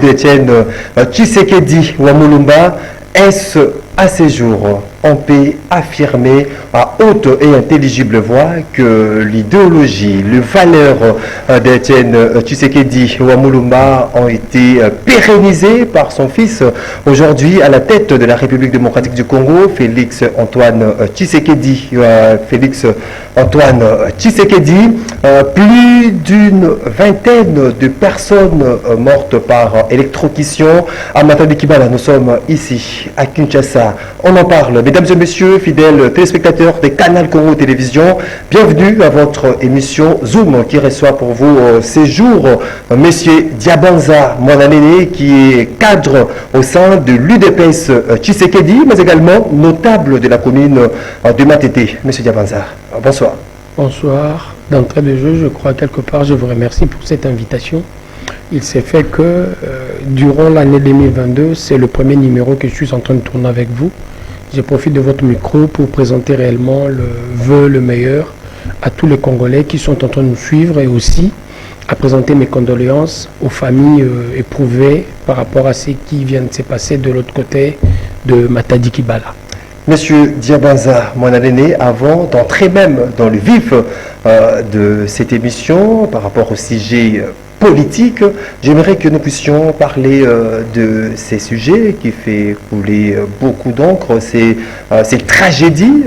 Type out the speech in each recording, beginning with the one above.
d'Étienne Tshisekedi Wamulumba, est-ce à ces jours, on peut affirmer à haute et intelligible voix que l'idéologie, les valeurs d'Étienne Tshisekedi Wamulumba ont été pérennisées par son fils, aujourd'hui à la tête de la République démocratique du Congo, Félix Antoine Tshisekedi. Plus d'une vingtaine de personnes mortes par électrocution. À Matadi Kibala, nous sommes ici à Kinshasa. On en parle. Mesdames et messieurs, fidèles téléspectateurs des Canal Congo Télévision, bienvenue à votre émission Zoom qui reçoit pour vous ces jours Monsieur Diabanza Mwananene, qui est cadre au sein de l'UDPS Tshisekedi, mais également notable de la commune de Matete. Monsieur Diabanza, bonsoir. Bonsoir. D'entrée de jeu, je crois quelque part, je vous remercie pour cette invitation. Il s'est fait que durant l'année 2022, c'est le premier numéro que je suis en train de tourner avec vous. Je profite de votre micro pour présenter réellement le vœu le meilleur à tous les Congolais qui sont en train de nous suivre et aussi à présenter mes condoléances aux familles éprouvées par rapport à ce qui vient de se passer de l'autre côté de Matadi Kibala. Monsieur Diabanza Mwananene, avant d'entrer même dans le vif de cette émission par rapport au sujet politique, j'aimerais que nous puissions parler de ces sujets qui fait couler beaucoup d'encre, ces tragédies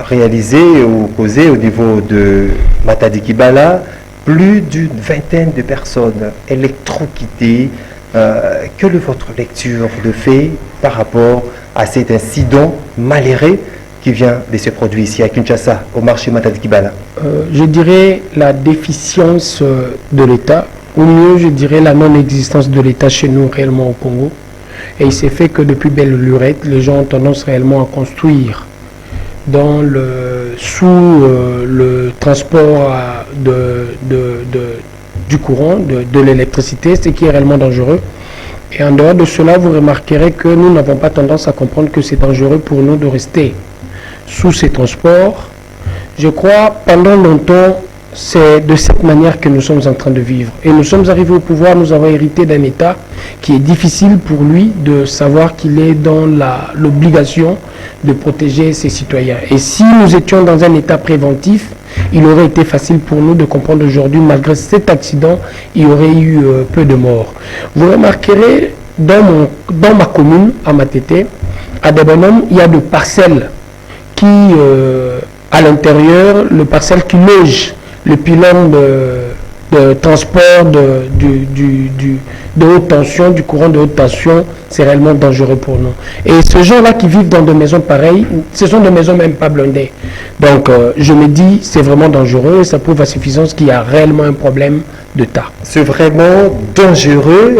réalisées ou causées au niveau de Matadi Kibala, plus d'une vingtaine de personnes électrocutées. Quelle est votre lecture de fait par rapport à cet incident malheureux qui vient de se produire ici à Kinshasa, au marché Matadi Kibala? Je dirais la déficience de l'État, ou mieux je dirais la non-existence de l'État chez nous réellement au Congo. Et il s'est fait que depuis belle lurette, les gens ont tendance réellement à construire sous le transport du courant, de l'électricité, ce qui est réellement dangereux. Et en dehors de cela, vous remarquerez que nous n'avons pas tendance à comprendre que c'est dangereux pour nous de rester sous ces transports. Je crois, pendant longtemps, c'est de cette manière que nous sommes en train de vivre. Et nous sommes arrivés au pouvoir, nous avons hérité d'un État qui est difficile pour lui de savoir qu'il est dans l'obligation de protéger ses citoyens. Et si nous étions dans un État préventif, il aurait été facile pour nous de comprendre aujourd'hui, malgré cet accident, il y aurait eu peu de morts. Vous remarquerez, dans ma commune, à Matete, à Debanom, il y a des parcelles qui, à l'intérieur, le parcelle qui loge le pylône de transport de haute tension, du courant de haute tension, c'est réellement dangereux pour nous. Et ces gens-là qui vivent dans des maisons pareilles, ce sont des maisons même pas blindées. Donc je me dis, c'est vraiment dangereux et ça prouve à suffisance qu'il y a réellement un problème d'État. C'est vraiment dangereux.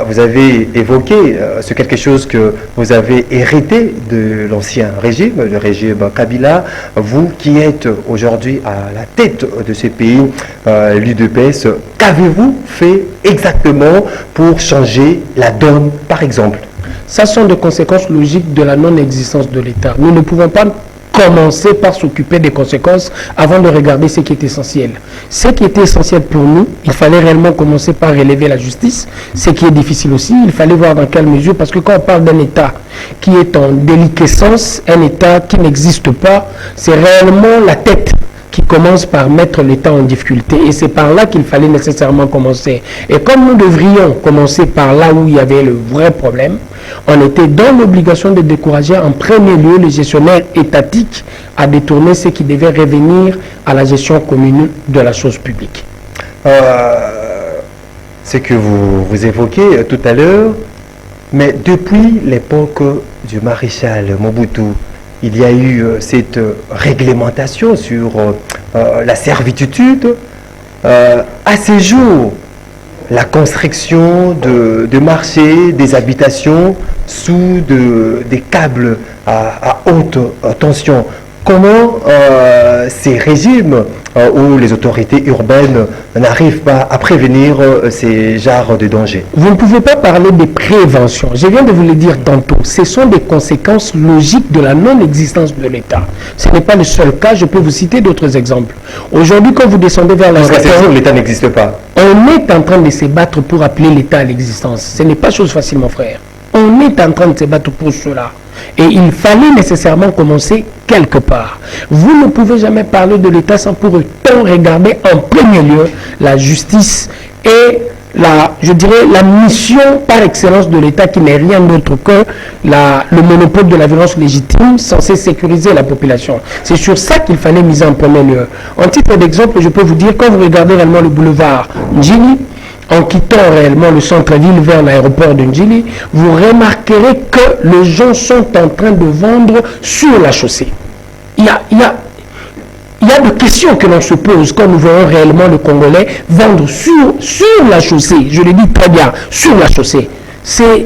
Vous avez évoqué, c'est quelque chose que vous avez hérité de l'ancien régime, le régime Kabila. Vous qui êtes aujourd'hui à la tête de ce pays, l'UDPS, qu'avez-vous fait exactement pour changer la donne, par exemple? Ça sont des conséquences logiques de la non-existence de l'État. Nous ne pouvons pas commencer par s'occuper des conséquences avant de regarder ce qui est essentiel. Ce qui était essentiel pour nous, il fallait réellement commencer par relever la justice, ce qui est difficile aussi. Il fallait voir dans quelle mesure, parce que quand on parle d'un État qui est en déliquescence, un État qui n'existe pas, c'est réellement la tête qui commence par mettre l'État en difficulté. Et c'est par là qu'il fallait nécessairement commencer. Et comme nous devrions commencer par là où il y avait le vrai problème, on était dans l'obligation de décourager en premier lieu les gestionnaires étatiques à détourner ce qui devait revenir à la gestion commune de la chose publique. C'est que vous évoquez tout à l'heure, mais depuis l'époque du maréchal Mobutu, il y a eu cette réglementation sur la servitude. À ces jours, la construction de marchés, des habitations sous des câbles à haute tension. comment ces régimes où les autorités urbaines n'arrivent pas à prévenir ces genres de dangers? Vous ne pouvez pas parler de prévention. Je viens de vous le dire tantôt. Ce sont des conséquences logiques de la non-existence de l'État. Ce n'est pas le seul cas. Je peux vous citer d'autres exemples. Aujourd'hui, quand vous descendez vers la Jusqu'à ce jour, l'État n'existe pas. On est en train de se battre pour appeler l'État à l'existence. Ce n'est pas chose facile, mon frère. On est en train de se battre pour cela. Et il fallait nécessairement commencer quelque part. Vous ne pouvez jamais parler de l'État sans pour autant regarder en premier lieu la justice et je dirais la mission par excellence de l'État qui n'est rien d'autre que le monopole de la violence légitime censé sécuriser la population. C'est sur ça qu'il fallait miser en premier lieu. En titre d'exemple, je peux vous dire, quand vous regardez réellement le boulevard Njili, en quittant réellement le centre-ville vers l'aéroport de Njili, vous remarquerez que les gens sont en train de vendre sur la chaussée. Il y a des questions que l'on se pose quand nous voyons réellement le Congolais vendre sur la chaussée. Je le dis très bien, sur la chaussée. C'est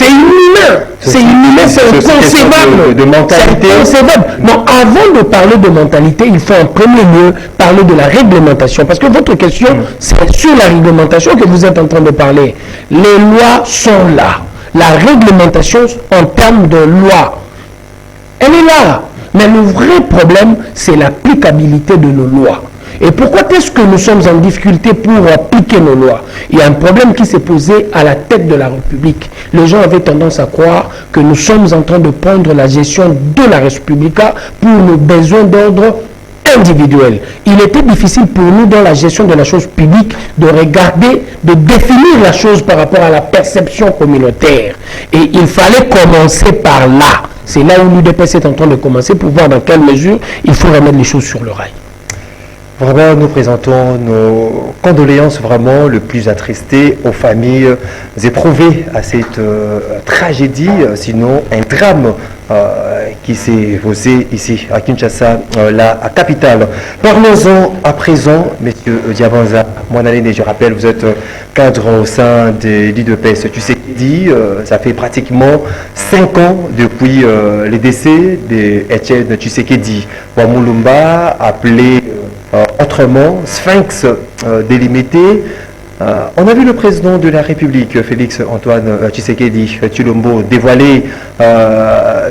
inhumain, c'est inconcevable. De mentalité. C'est inconcevable. Non, avant de parler de mentalité, il faut en premier lieu parler de la réglementation. Parce que votre question, c'est sur la réglementation que vous êtes en train de parler. Les lois sont là. La réglementation en termes de loi, elle est là. Mais le vrai problème, c'est l'applicabilité de nos lois. Et pourquoi est-ce que nous sommes en difficulté pour appliquer nos lois? Il y a un problème qui s'est posé à la tête de la République. Les gens avaient tendance à croire que nous sommes en train de prendre la gestion de la République pour nos besoins d'ordre individuel. Il était difficile pour nous dans la gestion de la chose publique de regarder, de définir la chose par rapport à la perception communautaire. Et il fallait commencer par là. C'est là où l'UDPS est en train de commencer pour voir dans quelle mesure il faut remettre les choses sur le rail. Vraiment, nous présentons nos condoléances vraiment le plus attristées aux familles éprouvées à cette tragédie, sinon un drame qui s'est posé ici à Kinshasa, la capitale. Parlons-en à présent, Monsieur Diabanza Mwanalene, je rappelle, vous êtes cadre au sein de l'UDPS. Tu sais dit, ça fait pratiquement 5 ans depuis le décès d'Etienne Tshisekedi Wamulumba, appelé autrement Sphinx délimité. On a vu le président de la République, Félix Antoine Tshisekedi Tshilombo, dévoiler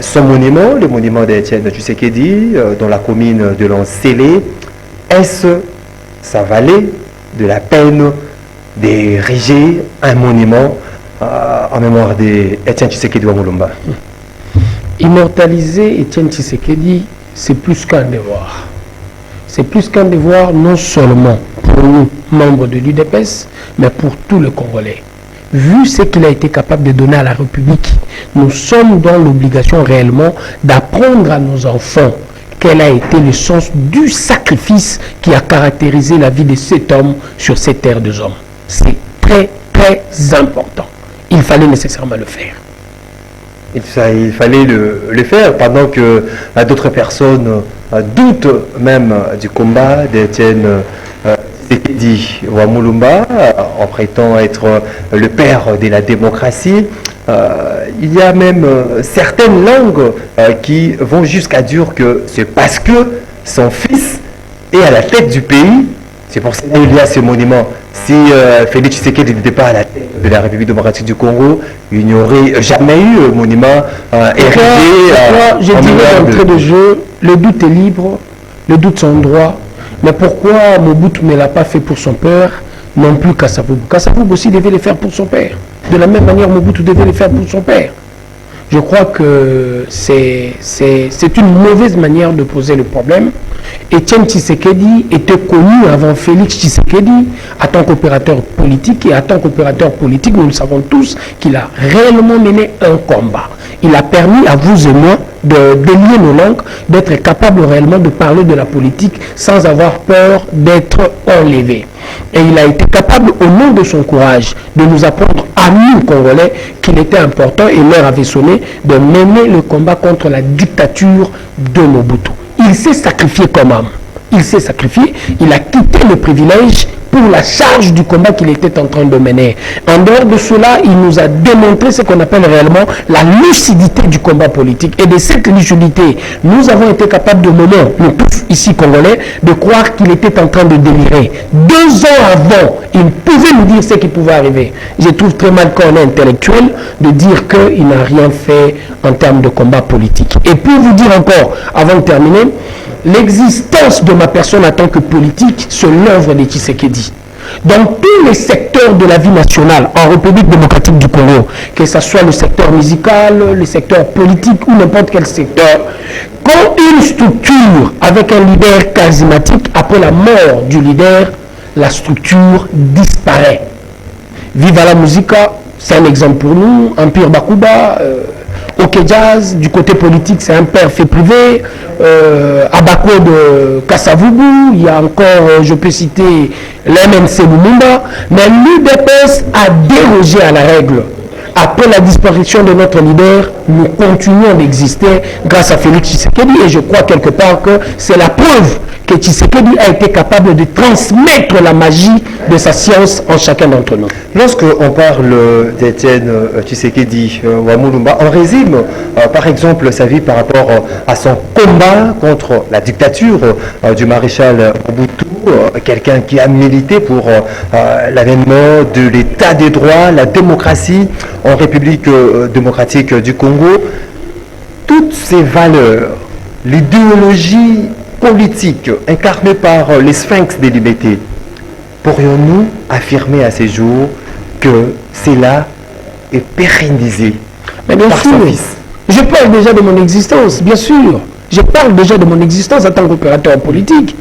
son monument, le monument d'Etienne Tshisekedi, dans la commune de Lansélé. Est-ce ça valait de la peine d'ériger un monument en mémoire d'Etienne Tshisekedi Wamulumba? Immortaliser Etienne Tshisekedi, c'est plus qu'un devoir. C'est plus qu'un devoir non seulement pour nous, membres de l'UDPS, mais pour tous les Congolais. Vu ce qu'il a été capable de donner à la République, nous sommes dans l'obligation réellement d'apprendre à nos enfants quel a été le sens du sacrifice qui a caractérisé la vie de cet homme sur cette terre des hommes. C'est très, très important. Il fallait nécessairement le faire. Il fallait le faire pendant que d'autres personnes doutent même du combat d'Etienne Tshisekedi Wamulumba en prétendant être le père de la démocratie. Il y a même certaines langues qui vont jusqu'à dire que c'est parce que son fils est à la tête du pays, c'est pour ça qu'il y a ce monument. Si Félix Tshisekedi n'était pas à la tête de la République démocratique du Congo, il n'y aurait jamais eu un monument érigé. Je dirais d'entrée de jeu, le doute est libre, le doute c'est un droit. Mais pourquoi Mobutu ne l'a pas fait pour son père, non plus Kasavubu? Kasavubu aussi devait le faire pour son père. De la même manière, Mobutu devait le faire pour son père. Je crois que c'est une mauvaise manière de poser le problème. Etienne Tshisekedi était connu avant Félix Tshisekedi en tant qu'opérateur politique. Et en tant qu'opérateur politique, nous le savons tous qu'il a réellement mené un combat. Il a permis à vous et moi de lier nos langues, d'être capable réellement de parler de la politique sans avoir peur d'être enlevé. Et il a été capable, au nom de son courage, de nous apprendre à nous, Congolais, qu'il était important, et l'heure avait sonné, de mener le combat contre la dictature de Mobutu. Il s'est sacrifié comme homme. Il s'est sacrifié, il a quitté le privilège pour la charge du combat qu'il était en train de mener. En dehors de cela, il nous a démontré ce qu'on appelle réellement la lucidité du combat politique. Et de cette lucidité, nous avons été capables de mener, nous tous ici Congolais, de croire qu'il était en train de délirer. 2 ans avant, il pouvait nous dire ce qui pouvait arriver. Je trouve très mal qu'on est intellectuel de dire qu'il n'a rien fait en termes de combat politique. Et pour vous dire encore, avant de terminer, l'existence de ma personne en tant que politique, c'est l'œuvre de Tshisekedi. Dans tous les secteurs de la vie nationale en République démocratique du Congo, que ce soit le secteur musical, le secteur politique ou n'importe quel secteur, quand une structure avec un leader charismatique, après la mort du leader, la structure disparaît. Viva la Musica, c'est un exemple pour nous, Empire Bakuba, OK Jazz, du côté politique, c'est un père fait privé, Abako de Kassavubu, il y a encore, je peux citer l'MNC Lumumba, mais l'UDPS a dérogé à la règle. Après la disparition de notre leader, nous continuons d'exister grâce à Félix Tshisekedi et je crois quelque part que c'est la preuve que Tshisekedi a été capable de transmettre la magie de sa science en chacun d'entre nous. Lorsque on parle d'Étienne Tshisekedi Wamulumba, on résume par exemple sa vie par rapport à son combat contre la dictature du maréchal Mobutu, quelqu'un qui a milité pour l'avènement de l'état des droits, la démocratie en République démocratique du Congo. Toutes ces valeurs, l'idéologie politique incarnée par les sphinx des libertés, pourrions-nous affirmer à ces jours que cela est pérennisé Mais bien par sûr, son fils? je parle déjà de mon existence, bien sûr. Je parle déjà de mon existence en tant qu'opérateur politique.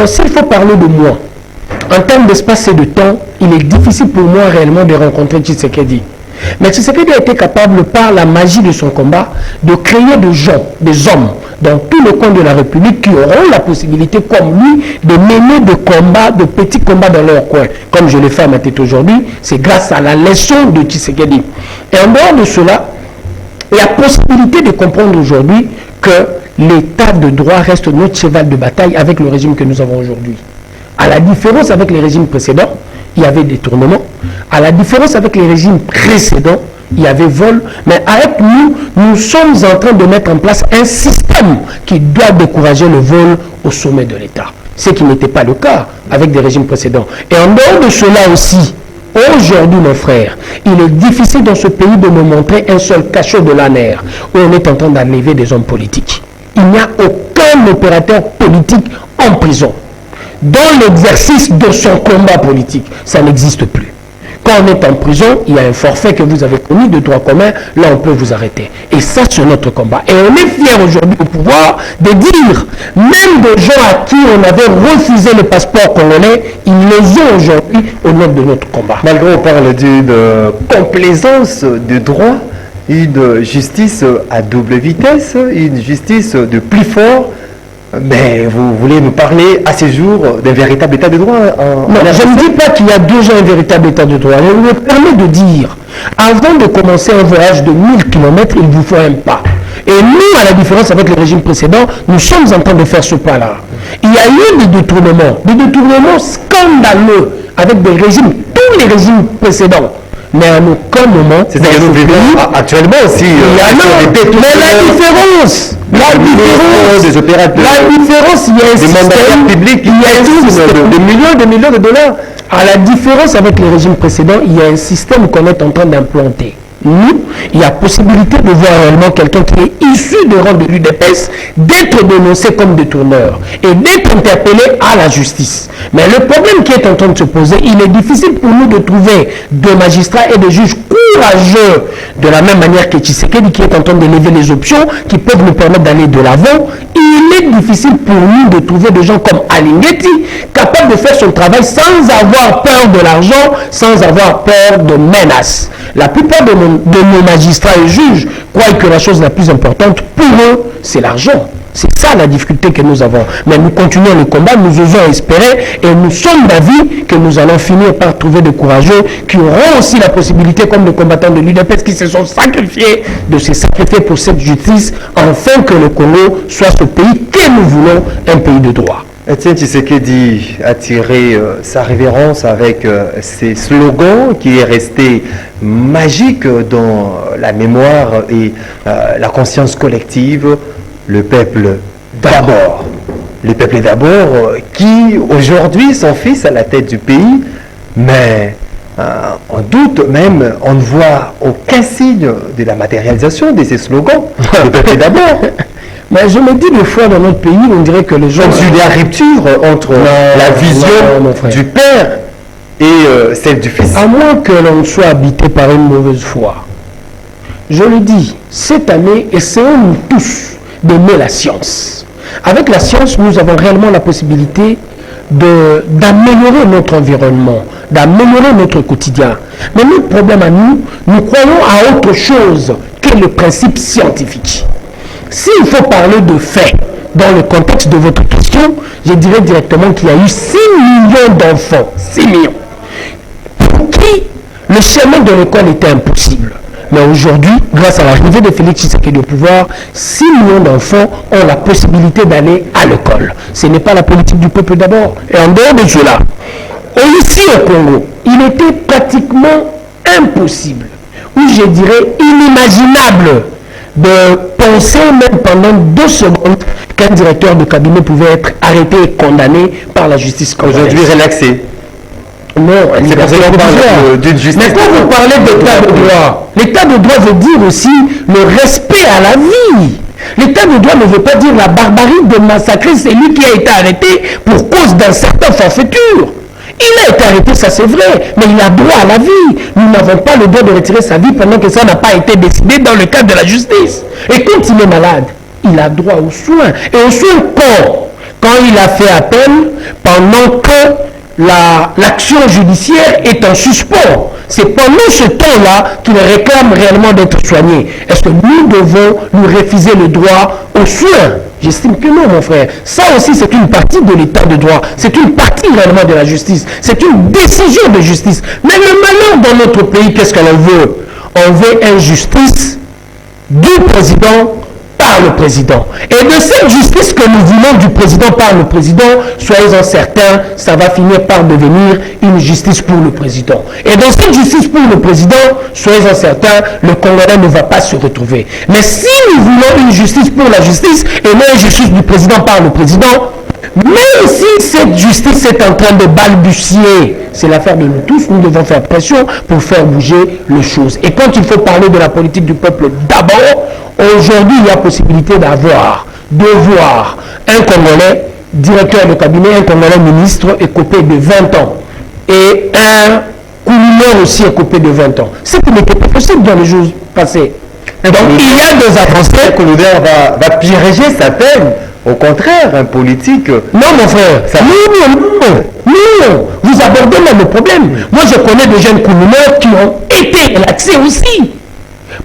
S'il faut parler de moi, en termes d'espace et de temps, il est difficile pour moi réellement de rencontrer Tshisekedi. Mais Tshisekedi a été capable, par la magie de son combat, de créer des gens, des hommes, dans tous les coins de la République qui auront la possibilité, comme lui, de mener des combats, de petits combats dans leur coin. Comme je l'ai fait à ma tête aujourd'hui, c'est grâce à la leçon de Tshisekedi. Et en dehors de cela, il y a possibilité de comprendre aujourd'hui que l'état de droit reste notre cheval de bataille avec le régime que nous avons aujourd'hui. À la différence avec les régimes précédents, il y avait des tournements. À la différence avec les régimes précédents, il y avait vol. Mais avec nous, nous sommes en train de mettre en place un système qui doit décourager le vol au sommet de l'État. Ce qui n'était pas le cas avec des régimes précédents. Et en dehors de cela aussi, aujourd'hui, mes frères, il est difficile dans ce pays de me montrer un seul cachot de l'ANR où on est en train d'enlever des hommes politiques. Il n'y a aucun opérateur politique en prison. Dans l'exercice de son combat politique, ça n'existe plus. Quand on est en prison, il y a un forfait que vous avez commis de droit commun, là on peut vous arrêter. Et ça, c'est notre combat. Et on est fiers aujourd'hui au pouvoir de dire, même des gens à qui on avait refusé le passeport congolais, ils les ont aujourd'hui au nom de notre combat. Malgré on parle d'une complaisance de droit, une justice à double vitesse, une justice de plus fort, mais vous voulez nous parler à ces jours d'un véritable état de droit Non, je ne dis pas qu'il y a déjà un véritable état de droit. Je me permets de dire, avant de commencer un voyage de 1000 km, il vous faut un pas. Et nous, à la différence avec le régime précédent, nous sommes en train de faire ce pas-là. Il y a eu des détournements scandaleux avec des régimes, tous les régimes précédents. Mais à aucun moment, c'est ça que nous vivons actuellement aussi. Il y a mais la différence, il y a un système public, il y a un système de millions de dollars. À la différence avec les régimes précédents, il y a un système qu'on est en train d'implanter. Nous, il y a possibilité de voir réellement quelqu'un qui est issu de rang de l'UDPS d'être dénoncé comme détourneur et d'être interpellé à la justice. Mais le problème qui est en train de se poser, il est difficile pour nous de trouver des magistrats et des juges courageux, de la même manière que Tshisekedi qui est en train de lever les options qui peuvent nous permettre d'aller de l'avant. Il est difficile pour nous de trouver des gens comme Alingeti capables de faire son travail sans avoir peur de l'argent, sans avoir peur de menaces. La plupart de nos magistrats et juges croient que la chose la plus importante pour eux, c'est l'argent. C'est ça la difficulté que nous avons. Mais nous continuons le combat, nous osons espérer et nous sommes d'avis que nous allons finir par trouver des courageux qui auront aussi la possibilité, comme les combattants de l'UDPS qui se sont sacrifiés, de se sacrifier pour cette justice, afin que le Congo soit ce pays que nous voulons, un pays de droit. Étienne Tshisekedi a tiré sa révérence avec ses slogans qui est resté magique dans la mémoire et la conscience collective. Le peuple d'abord. Le peuple d'abord qui aujourd'hui s'enfonce à la tête du pays, mais on doute même, on ne voit aucun signe de la matérialisation de ces slogans. Le peuple d'abord. Mais je me dis des fois dans notre pays, on dirait que les gens... Donc il y a rupture entre la vision du père et celle du fils. À moins que l'on soit habité par une mauvaise foi. Je le dis, cette année, essayons-nous tous d'aimer la science. Avec la science, nous avons réellement la possibilité d'améliorer notre environnement, d'améliorer notre quotidien. Mais notre problème à nous, nous croyons à autre chose que le principe scientifique. S'il faut parler de faits dans le contexte de votre question, je dirais directement qu'il y a eu 6 millions d'enfants, 6 millions, pour qui le chemin de l'école était impossible. Mais aujourd'hui, grâce à l'arrivée de Félix Tshisekedi au pouvoir, 6 millions d'enfants ont la possibilité d'aller à l'école. Ce n'est pas la politique du peuple d'abord. Et en dehors de cela, ici au Congo, il était pratiquement impossible, ou je dirais inimaginable, de penser même pendant 2 secondes qu'un directeur de cabinet pouvait être arrêté et condamné par la justice congolaise. Aujourd'hui relaxé. Non, c'est parce qu'on parle d'une justice. Mais quand vous parlez d'état de droit, l'état de droit veut dire aussi le respect à la vie. L'état de droit ne veut pas dire la barbarie de massacrer celui qui a été arrêté pour cause d'un certain forfaiture. Il a été arrêté, ça c'est vrai, mais il a droit à la vie. Nous n'avons pas le droit de retirer sa vie pendant que ça n'a pas été décidé dans le cadre de la justice. Et quand il est malade, il a droit aux soins. Et aux soins quand il a fait appel pendant que l'action judiciaire est en suspens. C'est pendant ce temps-là qu'il réclame réellement d'être soigné. Est-ce que nous devons lui refuser le droit aux soins? J'estime que non, mon frère. Ça aussi, c'est une partie de l'état de droit. C'est une partie réellement de la justice. C'est une décision de justice. Mais le malheur dans notre pays, qu'est-ce qu'on veut? On veut une justice du président par le président. Et de cette justice que nous voulons du président par le président, soyez-en certains, ça va finir par devenir une justice pour le président. Et dans cette justice pour le président, soyez-en certains, le Congolais ne va pas se retrouver. Mais si nous voulons une justice pour la justice et non une justice du président par le président, même si cette justice est en train de balbutier, c'est l'affaire de nous tous, nous devons faire pression pour faire bouger les choses. Et quand il faut parler de la politique du peuple d'abord, aujourd'hui il y a possibilité de voir un Congolais directeur de cabinet, un Congolais ministre écopé de 20 ans et un coulineur aussi écopé de 20 ans. Ce qui n'était pas possible dans les jours passés. Donc il y a des avancées. Un coulineur va piéger sa peine. Au contraire, un politique... Non, mon frère, non, vous abordez même le problème. Moi, je connais des jeunes coulineurs qui ont été relaxés aussi.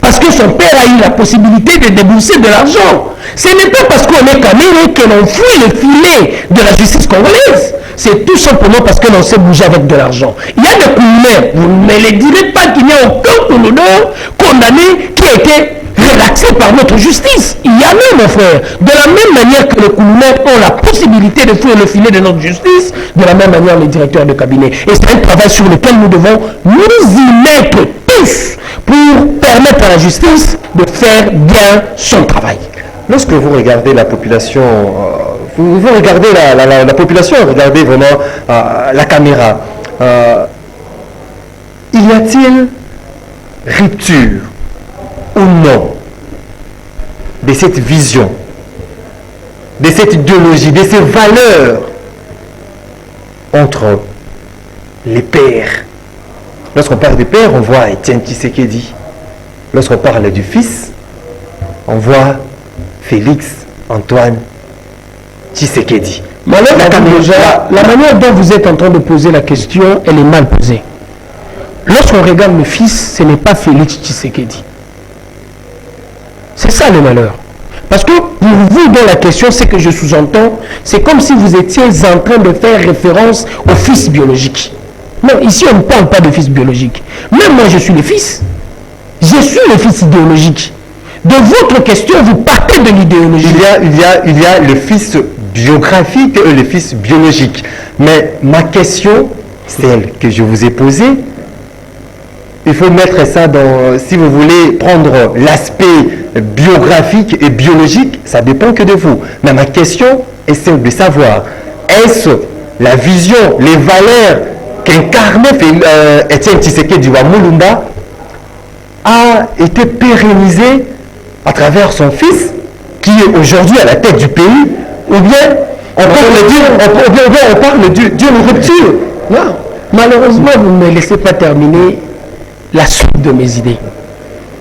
Parce que son père a eu la possibilité de débourser de l'argent. Ce n'est pas parce qu'on est caméré que l'on fuit le filet de la justice congolaise. C'est tout simplement parce que l'on sait bouger avec de l'argent. Il y a des coulineurs, vous ne les direz pas qu'il n'y a aucun coulineur condamné qui a été relaxé par notre justice. Il y a même, mon frère, de la même manière que les coulineurs ont la possibilité de fuir le filet de notre justice, de la même manière les directeurs de cabinet. Et c'est un travail sur lequel nous devons nous y mettre tous pour permettre à la justice de faire bien son travail. Lorsque vous regardez la population, vous regardez la population, regardez vraiment la caméra, y a-t-il rupture ou non de cette vision, de cette idéologie, de ces valeurs entre les pères? Lorsqu'on parle des pères, on voit Étienne Tshisekedi. Lorsqu'on parle du fils, on voit Félix Antoine Tshisekedi. La manière dont vous êtes en train de poser la question, elle est mal posée. Lorsqu'on regarde le fils, ce n'est pas Félix Tshisekedi. C'est ça le malheur. Parce que pour vous, dans la question, c'est que je sous-entends, c'est comme si vous étiez en train de faire référence au fils biologique. Non, ici on ne parle pas de fils biologique. Même moi je suis le fils. Je suis le fils idéologique. De votre question, vous partez de l'idéologie. Il y a le fils biographique et le fils biologique. Mais ma question, celle que je vous ai posée, il faut mettre ça dans, si vous voulez prendre l'aspect biographique et biologique, ça dépend que de vous. Mais ma question est celle de savoir, est-ce la vision, les valeurs qu'incarnait Étienne Tshisekedi Mulumba a été pérennisée à travers son fils, qui est aujourd'hui à la tête du pays, ou bien on parle d'une rupture. Non, malheureusement, vous ne me laissez pas terminer la suite de mes idées.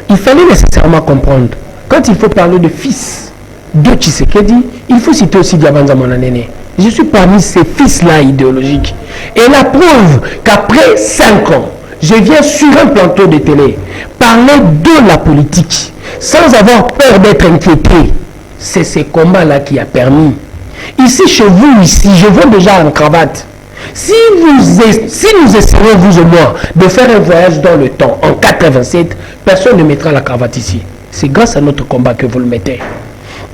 Il fallait nécessairement comprendre, quand il faut parler de fils de Tshisekedi, il faut citer aussi Diabanza Monanene. Je suis parmi ces fils-là idéologiques. Et la preuve qu'après 5 ans, je viens sur un plateau de télé parler de la politique sans avoir peur d'être inquiété. C'est ces combats-là qui a permis. Ici, chez vous, ici, je vois déjà en cravate. Si nous essayons, vous et moi, de faire un voyage dans le temps, en 87, personne ne mettra la cravate ici. C'est grâce à notre combat que vous le mettez.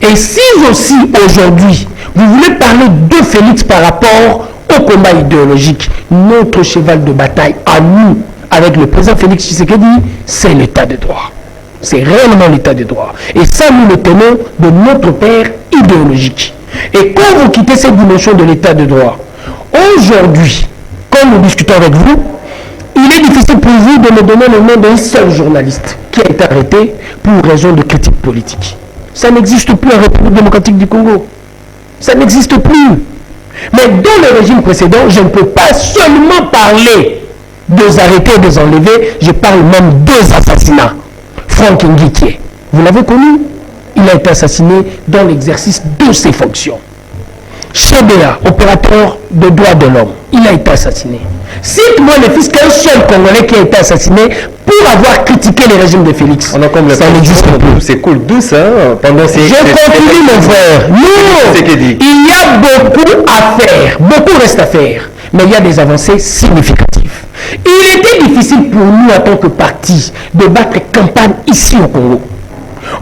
Et si aussi, aujourd'hui, vous voulez parler de Félix par rapport au combat idéologique, notre cheval de bataille à nous, avec le président Félix Tshisekedi, c'est l'état de droit. C'est réellement l'état de droit. Et ça, nous le tenons de notre père idéologique. Et quand vous quittez cette dimension de l'état de droit, aujourd'hui, quand nous discutons avec vous, il est difficile pour vous de me donner le nom d'un seul journaliste qui a été arrêté pour raison de critique politique. Ça n'existe plus en République démocratique du Congo. Ça n'existe plus. Mais dans le régime précédent, je ne peux pas seulement parler des arrêtés et des enlevés, je parle même des assassinats. Franck Nguiké, vous l'avez connu? Il a été assassiné dans l'exercice de ses fonctions. Chebea, opérateur de droits de l'homme, il a été assassiné. Cite-moi le fils qu'un seul Congolais qui a été assassiné pour avoir critiqué les régimes de Félix. On a comme ça n'existe plus. C'est cool douce, hein, pendant ces... Je continue, mon frère. Non, il y a beaucoup à faire. Beaucoup reste à faire. Mais il y a des avancées significatives. Il était difficile pour nous, en tant que parti, de battre campagne ici au Congo.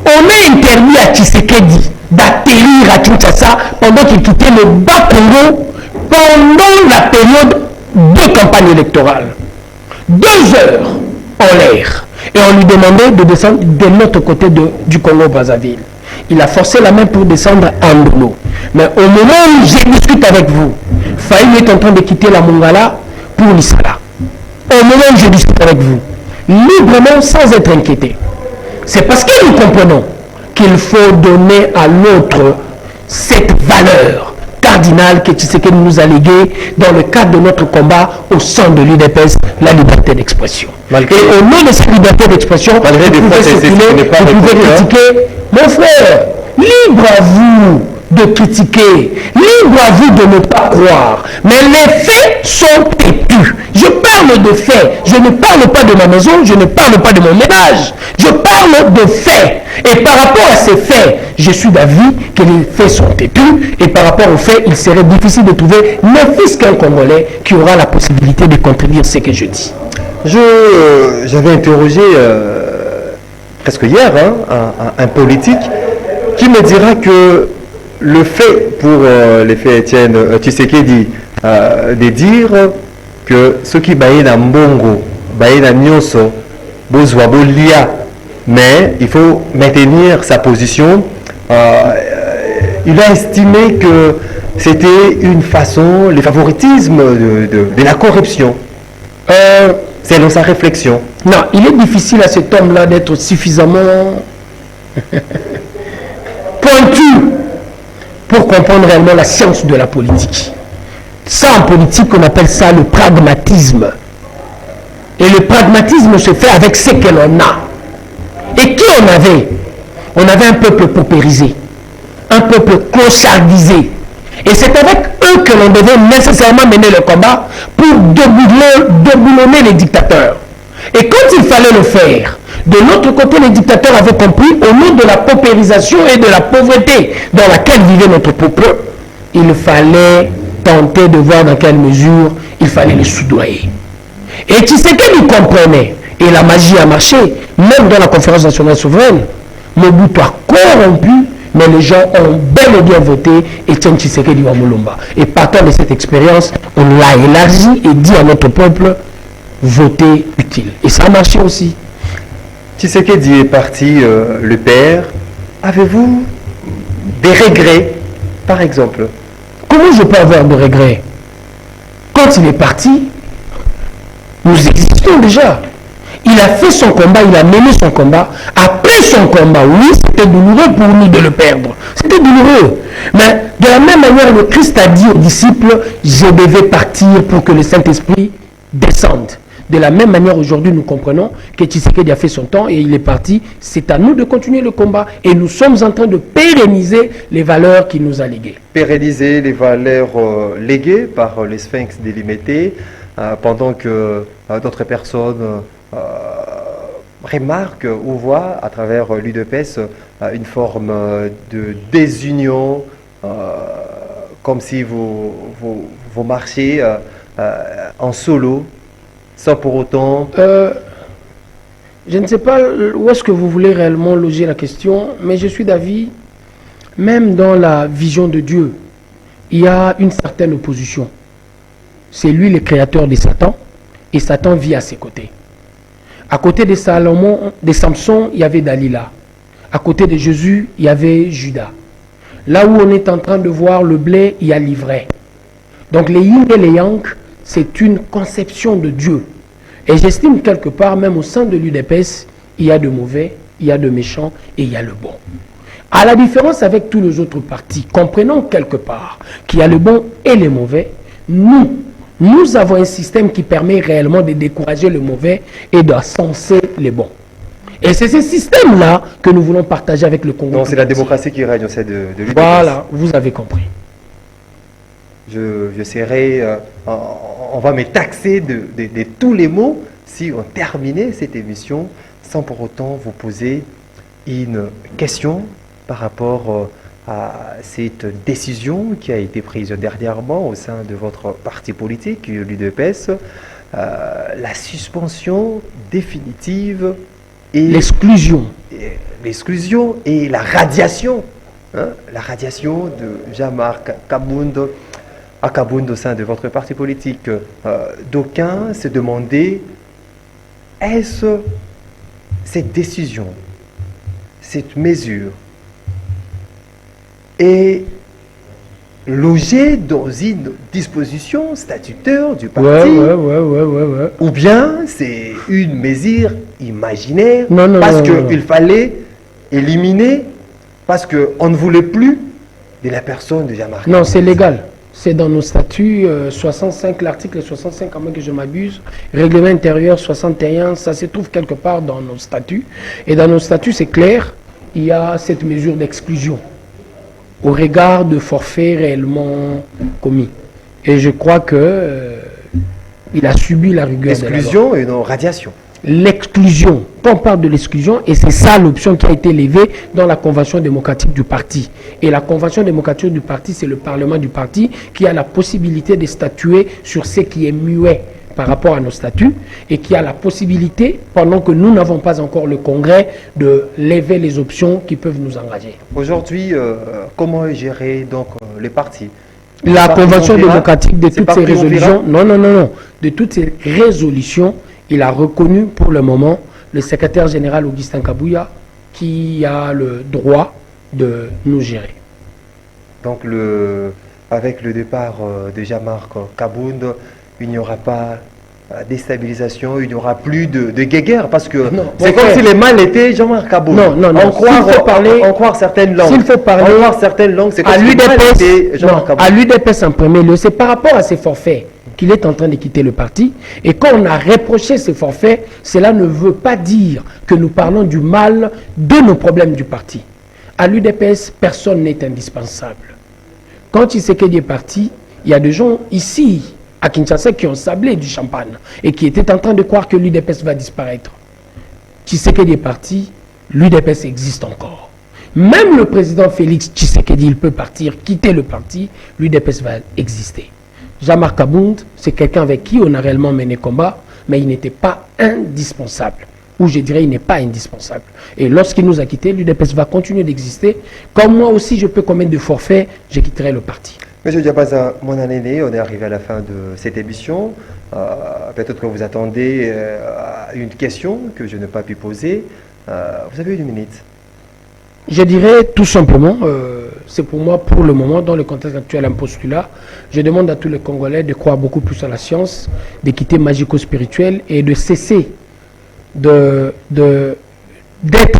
On a interdit à Tshisekedi d'atterrir à Kinshasa pendant qu'il quittait le bas Congo pendant la période de campagne électorale. 2 heures en l'air. Et on lui demandait de descendre de l'autre côté du Congo-Brazzaville. Il a forcé la main pour descendre à Ndolo. Mais au moment où je discute avec vous, Faïm est en train de quitter la Mongala pour l'Issala. Au moment où je discute avec vous, librement, sans être inquiété. C'est parce que nous comprenons qu'il faut donner à l'autre cette valeur cardinale que Tshisekedi nous a léguée dans le cadre de notre combat au sein de l'UDPS, la liberté d'expression. Et au nom de cette liberté d'expression, vous pouvez circuler, vous pouvez critiquer. Mon frère, libre à vous de critiquer, libre à vous de ne pas croire, mais les faits sont têtus. Je parle de faits, je ne parle pas de ma maison, je ne parle pas de mon ménage, je parle de faits. Et par rapport à ces faits, je suis d'avis que les faits sont têtus, et par rapport aux faits, il serait difficile de trouver ne fût-ce qu'un Congolais qui aura la possibilité de contredire ce que je dis. J'avais interrogé presque hier un politique qui me dira que le fait pour l'effet Étienne Tshisekedi de dire que ceux qui baillent dans Mbongo, baillent dans Nyoso, Bozwa Bolia, mais il faut maintenir sa position. Il a estimé que c'était une façon, le favoritisme de la corruption. C'est dans sa réflexion. Non, il est difficile à cet homme-là d'être suffisamment pointu pour comprendre réellement la science de la politique. Ça, en politique, on appelle ça le pragmatisme. Et le pragmatisme se fait avec ce que l'on a. Et qui on avait? On avait un peuple paupérisé, un peuple clochardisé. Et c'est avec eux que l'on devait nécessairement mener le combat pour déboulonner les dictateurs. Et quand il fallait le faire, de l'autre côté, les dictateurs avaient compris, au nom de la paupérisation et de la pauvreté dans laquelle vivait notre peuple, il fallait tenter de voir dans quelle mesure il fallait les soudoyer. Et Tshisekedi comprenait, et la magie a marché, même dans la conférence nationale souveraine, Mobutu a corrompu mais les gens ont bel et bien voté Etienne Tshisekedi wa Mulumba. Et partant de cette expérience, on l'a élargi et dit à notre peuple, votez utile. Et ça a marché aussi. Tshisekedi est parti, le père. Avez-vous des regrets, par exemple? Comment je peux avoir de regrets? Quand il est parti, nous existions déjà. Il a fait son combat, il a mené son combat. Après son combat, oui, c'était douloureux pour nous de le perdre. C'était douloureux. Mais de la même manière, le Christ a dit aux disciples, je devais partir pour que le Saint-Esprit descende. De la même manière, aujourd'hui, nous comprenons que Tshisekedi a fait son temps et il est parti. C'est à nous de continuer le combat. Et nous sommes en train de pérenniser les valeurs qu'il nous a léguées. Pérenniser les valeurs léguées par les sphinx délimités, pendant que d'autres personnes remarquent ou voient à travers l'UDPS une forme de désunion, comme si vous marchiez en solo, sans pour autant... Je ne sais pas où est-ce que vous voulez réellement loger la question, mais je suis d'avis, même dans la vision de Dieu, il y a une certaine opposition. C'est lui le créateur de Satan, et Satan vit à ses côtés. À côté de Salomon, de Samson, il y avait Dalila. À côté de Jésus, il y avait Judas. Là où on est en train de voir le blé, il y a l'ivraie. Donc les yin et les yang, c'est une conception de Dieu. Et j'estime quelque part, même au sein de l'UDPS, il y a de mauvais, il y a de méchants et il y a le bon. À la différence avec tous les autres partis, comprenons quelque part qu'il y a le bon et le mauvais, nous avons un système qui permet réellement de décourager le mauvais et d'encenser les bons. Et c'est ce système-là que nous voulons partager avec le Congo. Donc c'est la démocratie qui règne au sein de l'UDPS. Voilà, vous avez compris. Je serai, on va me taxer de tous les mots si on terminait cette émission sans pour autant vous poser une question par rapport à cette décision qui a été prise dernièrement au sein de votre parti politique, l'UDPS, la suspension définitive et l'exclusion et la radiation de Jean-Marc Kabound à Kabound au sein de votre parti politique. D'aucuns se demandaient, est-ce cette décision, cette mesure est logée dans une disposition statutaire du parti, ou bien c'est une mesure imaginaire parce qu'il fallait éliminer, parce qu'on ne voulait plus de la personne de Jean-Marc. Non, c'est légal. C'est dans nos statuts 65, l'article 65, à moins que je m'abuse, règlement intérieur 61, ça se trouve quelque part dans nos statuts. Et dans nos statuts, c'est clair, il y a cette mesure d'exclusion au regard de forfaits réellement commis. Et je crois que il a subi la rigueur de la loi. Exclusion et non radiation. L'exclusion, on parle de l'exclusion et c'est ça l'option qui a été levée dans la convention démocratique du parti. Et la convention démocratique du parti, c'est le parlement du parti qui a la possibilité de statuer sur ce qui est muet par rapport à nos statuts et qui a la possibilité, pendant que nous n'avons pas encore le congrès, de lever les options qui peuvent nous engager. Aujourd'hui, comment est géré donc les partis? La convention démocratique de toutes ces résolutions, de toutes ces résolutions, il a reconnu pour le moment le secrétaire général Augustin Kabouya qui a le droit de nous gérer. Donc avec le départ de Jean-Marc Kabound, il n'y aura pas déstabilisation, il n'y aura plus de guéguerre parce que c'est comme si les mal étaient Jean-Marc Kabound. On croit certaines langues. S'il faut parler, c'est comme si les mal étaient Jean-Marc Kabound. À l'UDPS en premier lieu, c'est par rapport à ces forfaits qu'il est en train de quitter le parti. Et quand on a reproché ces forfaits, cela ne veut pas dire que nous parlons du mal de nos problèmes du parti. À l'UDPS, personne n'est indispensable. Quand Tshisekedi est parti, il y a des gens ici, à Kinshasa, qui ont sablé du champagne et qui étaient en train de croire que l'UDPS va disparaître. Tshisekedi est parti, l'UDPS existe encore. Même le président Félix Tshisekedi, il peut partir, quitter le parti, l'UDPS va exister. Jean-Marc Kabound, c'est quelqu'un avec qui on a réellement mené combat, mais il n'était pas indispensable. où je dirais il n'est pas indispensable. Et lorsqu'il nous a quittés, l'UDPS va continuer d'exister. Comme moi aussi, je peux commettre des forfaits, je quitterai le parti. Monsieur Diabaza, mon année, on est arrivé à la fin de cette émission. Peut-être que vous attendez une question que je n'ai pas pu poser. Vous avez une minute. Je dirais tout simplement, c'est pour moi pour le moment, dans le contexte actuel, un postulat. Je demande à tous les Congolais de croire beaucoup plus à la science, de quitter magico-spirituel et de cesser d'être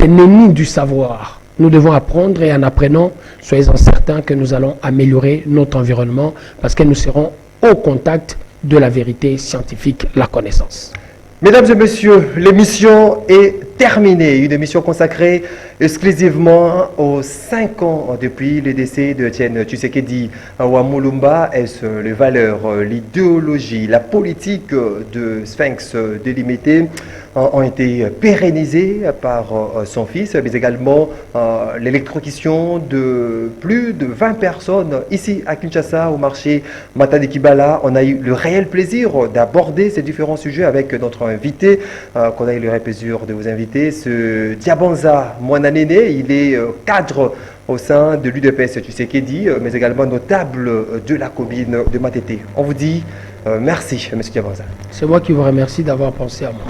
ennemis du savoir. Nous devons apprendre et en apprenant, soyez-en certains que nous allons améliorer notre environnement parce que nous serons au contact de la vérité scientifique, la connaissance. Mesdames et messieurs, l'émission est terminée. Une émission consacrée exclusivement aux 5 ans depuis le décès de Etienne Tshisekedi Wamulumba. Est-ce les valeurs, l'idéologie, la politique de Sphinx délimitée ont été pérennisées par son fils, mais également l'électrocution de plus de 20 personnes ici à Kinshasa, au marché Matadi Kibala. On a eu le réel plaisir d'aborder ces différents sujets avec notre invité, qu'on a eu le réel plaisir de vous inviter, ce Diabanza Mwananene. Il est cadre au sein de l'UDPS Tshisekedi, mais également notable de la commune de Matete. On vous dit merci, M. Diabanza. C'est moi qui vous remercie d'avoir pensé à moi.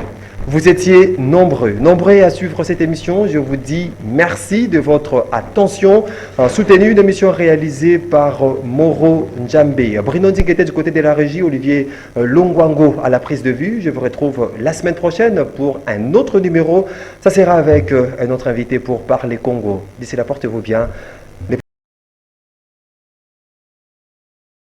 Vous étiez nombreux à suivre cette émission. Je vous dis merci de votre attention. Soutenu une émission réalisée par Moro Njambe. Bruno Nding était du côté de la régie, Olivier Longwango à la prise de vue. Je vous retrouve la semaine prochaine pour un autre numéro. Ça sera avec un autre invité pour Parler Congo. D'ici là, portez-vous bien.